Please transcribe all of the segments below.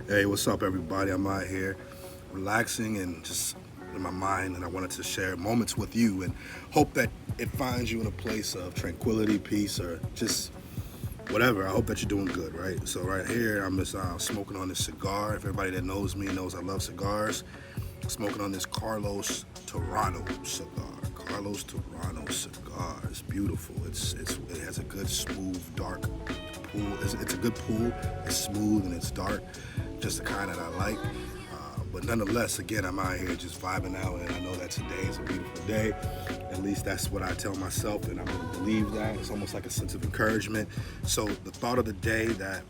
Hey, what's up, everybody? I'm out here relaxing and just in my mind, and I wanted to share moments with you and hope that it finds you in a place of tranquility, peace, or just whatever. I hope that you're doing good, right? So, right here, I'm just smoking on this cigar. If everybody that knows me knows I love cigars, smoking on this Carlos Torano cigar. Carlos Torano cigar. It's beautiful. It has a good, smooth, dark pool. It's a good pool. It's smooth and it's dark, just the kind that I like. But nonetheless, again, I'm out here just vibing out, and I know that today is a beautiful day. At least that's what I tell myself, and I'm going to believe that. It's almost like a sense of encouragement. So the thought of the day that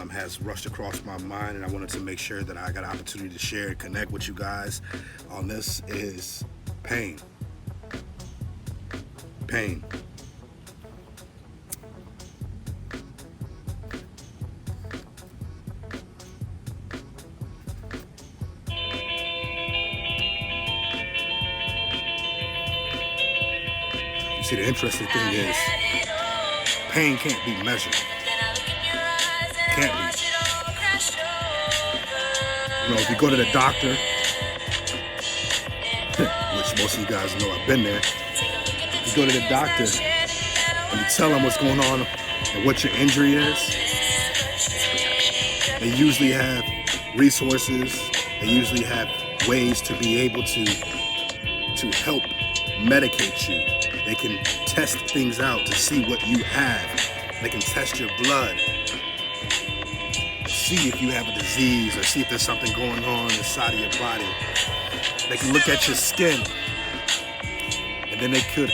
has rushed across my mind, and I wanted to make sure that I got an opportunity to share and connect with you guys on this is pain. Pain. You see, the interesting thing is pain can't be measured. Can't be. If you go to the doctor, which most of you guys know I've been there, you go to the doctor and you tell them what's going on and what your injury is. They usually have resources. They usually have ways to be able to help medicate you. They can test things out to see what you have. They can test your blood, see if you have a disease or see if there's something going on inside of your body. They can look at your skin, and then they could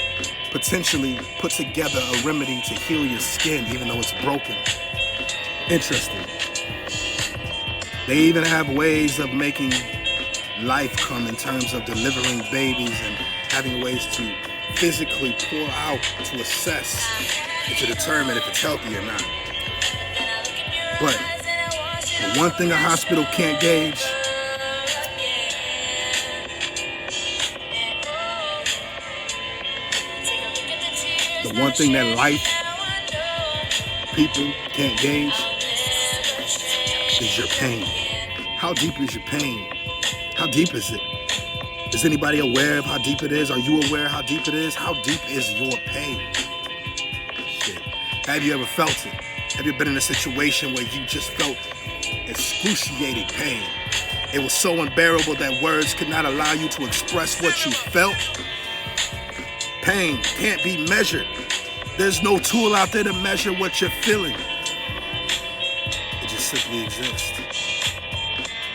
potentially put together a remedy to heal your skin even though it's broken. Interesting. They even have ways of making life come in terms of delivering babies and having ways to physically pull out to assess and to determine if it's healthy or not. But the one thing a hospital can't gauge the one thing that life people can't gauge is your pain. How deep is your pain? How deep is it? Is anybody aware of how deep it is? Are you aware how deep it is? How deep is your pain? Shit. Have you ever felt it? Have you been in a situation where you just felt excruciating pain? It was so unbearable that words could not allow you to express what you felt. Pain can't be measured. There's no tool out there to measure what you're feeling. It just simply exists.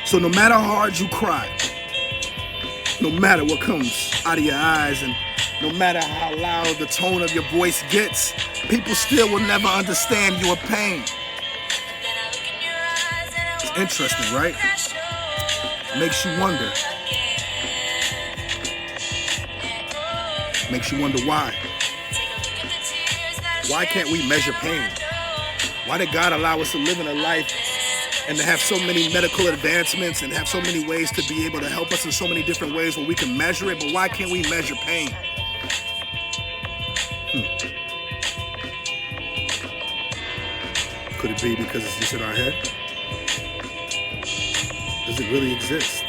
So no matter how hard you cry, no matter what comes out of your eyes, and no matter how loud the tone of your voice gets, people still will never understand your pain. It's interesting, right? Makes you wonder. Makes you wonder why. Why can't we measure pain? Why did God allow us to live in a life and to have so many medical advancements and have so many ways to be able to help us in so many different ways where we can measure it, but why can't we measure pain? Could it be because it's just in our head? Does it really exist?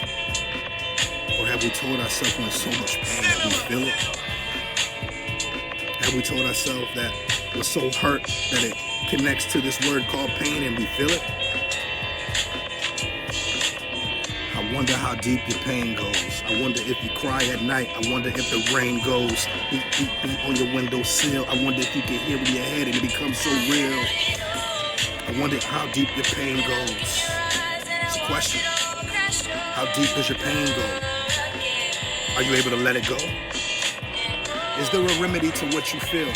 Or have we told ourselves we're in so much pain that we feel it? Have we told ourselves that we're so hurt that it connects to this word called pain and we feel it? I wonder how deep your pain goes. I wonder if you cry at night. I wonder if the rain goes beat, beat, beat on your windowsill. I wonder if you can hear it in your head and it becomes so real. I wonder how deep your pain goes. It's a question. How deep does your pain go? Are you able to let it go? Is there a remedy to what you feel?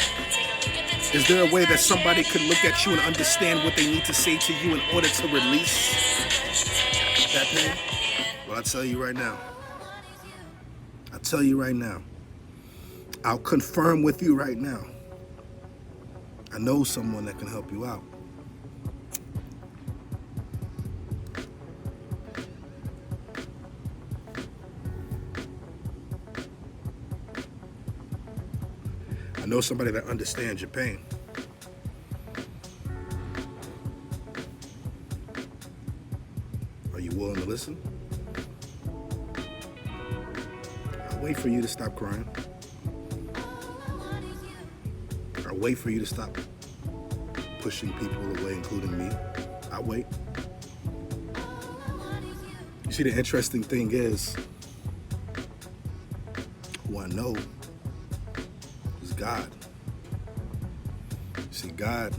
Is there a way that somebody could look at you and understand what they need to say to you in order to release that pain? Well, I'll tell you right now. I'll tell you right now. I'll confirm with you right now. I know someone that can help you out. I know somebody that understands your pain. you willing to listen? I'll wait for you to stop crying. I'll wait for you to stop pushing people away, including me. I'll wait. You see, the interesting thing is, who I know is God. You see, God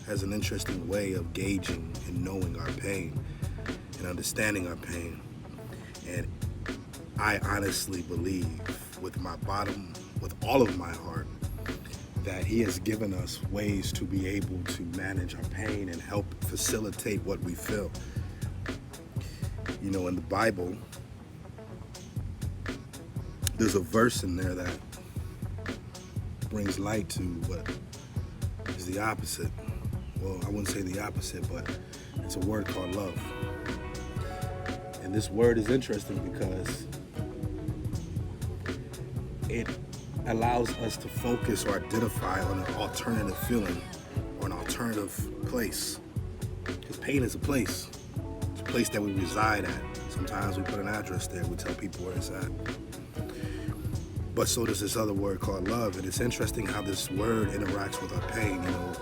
has an interesting way of gauging and knowing our pain and understanding our pain. And I honestly believe with all of my heart, that he has given us ways to be able to manage our pain and help facilitate what we feel. You know, in the Bible, there's a verse in there that brings light to what is the opposite. Well, I wouldn't say the opposite, but it's a word called love. And this word is interesting because it allows us to focus or identify on an alternative feeling or an alternative place. Because pain is a place. It's a place that we reside at. Sometimes we put an address there. We tell people where it's at. But so does this other word called love. And it's interesting how this word interacts with our pain, you know.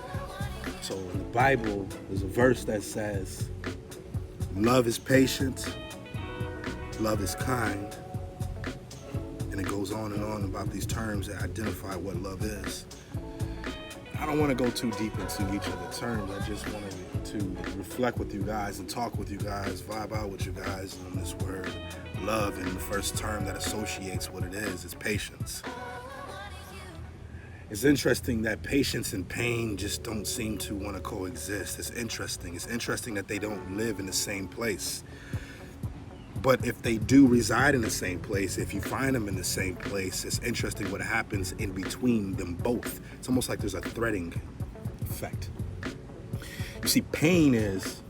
So in the Bible, there's a verse that says, love is patient, love is kind. And it goes on and on about these terms that identify what love is. I don't want to go too deep into each of the terms. I just wanted to reflect with you guys and talk with you guys, vibe out with you guys on this word, love. And the first term that associates what it is patience. It's interesting that patience and pain just don't seem to want to coexist. It's interesting. It's interesting that they don't live in the same place. But if they do reside in the same place, if you find them in the same place, it's interesting what happens in between them both. It's almost like there's a threading effect. You see, pain is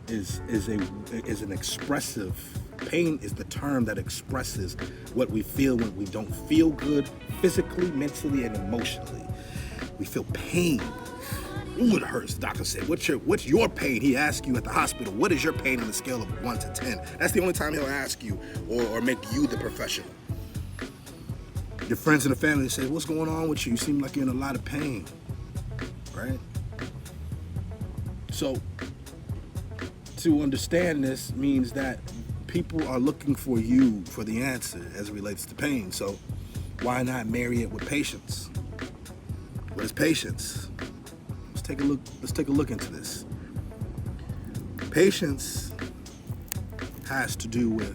an expressive. Pain is the term that expresses what we feel when we don't feel good, physically, mentally, and emotionally. We feel pain. Ooh, it hurts. The doctor said, what's your pain? He asked you at the hospital, what is your pain on the scale of 1 to 10? That's the only time he'll ask you or make you the professional. Your friends and the family say, what's going on with you? You seem like you're in a lot of pain, right? So to understand this means that people are looking for you for the answer as it relates to pain. So why not marry it with patience? What is patience? Let's take a look into this. Patience has to do with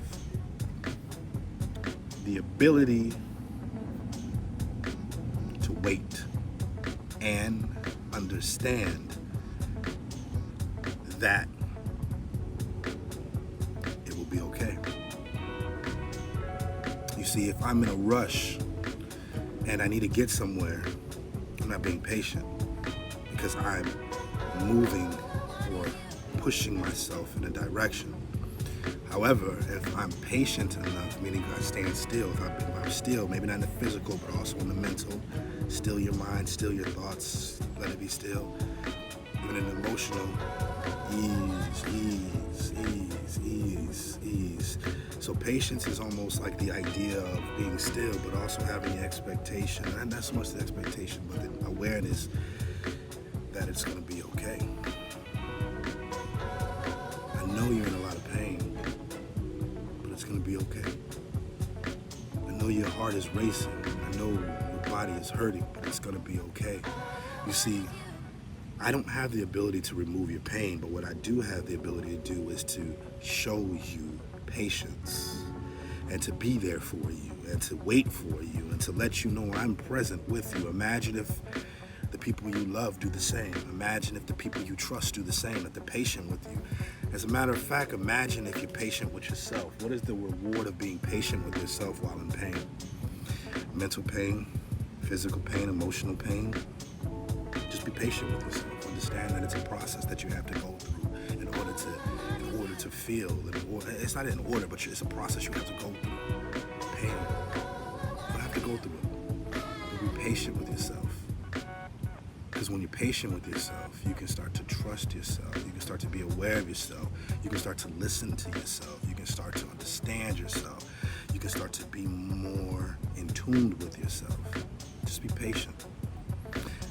the ability to wait and understand that it will be okay. You see, if I'm in a rush and I need to get somewhere, I'm not being patient. Because I'm moving or pushing myself in a direction. However, if I'm patient enough, meaning I stand still, if I'm still, maybe not in the physical, but also in the mental, still your mind, still your thoughts, let it be still. Even in the emotional, ease. So patience is almost like the idea of being still, but also having the expectation, and not so much the expectation, but the awareness that it's going to be okay. I know you're in a lot of pain, but it's going to be okay. I know your heart is racing. I know your body is hurting, but it's going to be okay. You see, I don't have the ability to remove your pain, but what I do have the ability to do is to show you patience and to be there for you and to wait for you and to let you know I'm present with you. Imagine if the people you love do the same. Imagine if the people you trust do the same, that they're patient with you. As a matter of fact, imagine if you're patient with yourself. What is the reward of being patient with yourself while in pain? Mental pain, physical pain, emotional pain. Just be patient with yourself. Understand that it's a process that you have to go through in order to feel. It's not in order, but it's a process you have to go through. Pain. You have to go through it. But be patient with yourself. Because when you're patient with yourself, you can start to trust yourself. You can start to be aware of yourself. You can start to listen to yourself. You can start to understand yourself. You can start to be more in tune with yourself. Just be patient.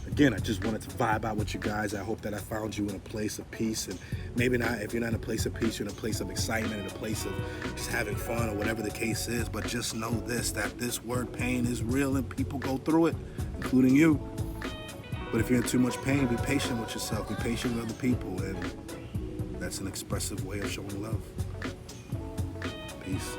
Again, I just wanted to vibe out with you guys. I hope that I found you in a place of peace. And maybe not, if you're not in a place of peace, you're in a place of excitement, in a place of just having fun or whatever the case is. But just know this, that this word pain is real and people go through it, including you. But if you're in too much pain, be patient with yourself. Be patient with other people. And that's an expressive way of showing love. Peace.